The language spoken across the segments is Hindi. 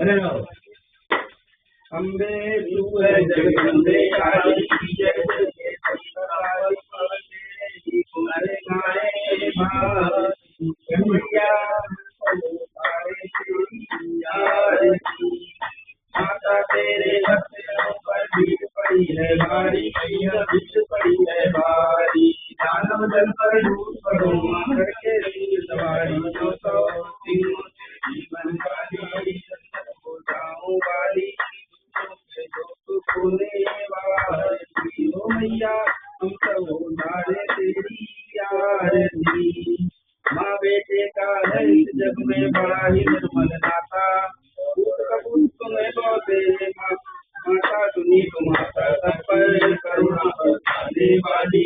बने रहो। अम्बे तू है जगदम्बे काली जय जय जय सतराली पावते तुम्हारे गाए मैया तारे तेरी आरती माता तेरे भक्तों पर भीड़ पड़ी है भारी मैया भीड़ पड़ी है भारी दानव दल पर लूट पड़ो मां करके रील सवारी जो तो सिंहों से जीवन वाली संत को जाऊं वाली मैया हम सब उधारे तेरी आरती माँ बेटे का है इस जग में बड़ा ही निर्मल नाता कपूर तुम्हें बोते माता सुनी को माता सब पर करुणा बरसाने वाली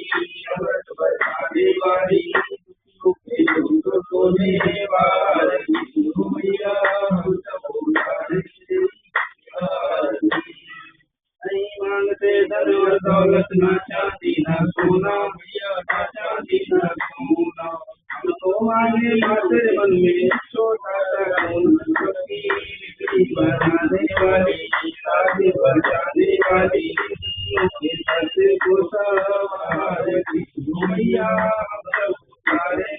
अमृत बरसाने वाली सोने वाली मैया हम सब उधारे नहीं मांगते धन और दौलत ना चांदी ना सोना भैया ना चांदी ना सोना हम तो मांगे माते मन में छोटा सा खून सबकी बिगड़ी बनाने वाली शादी बचाने वाली के सर को सवार भैया हम सब सारे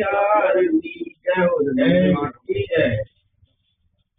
आरती जय हो जय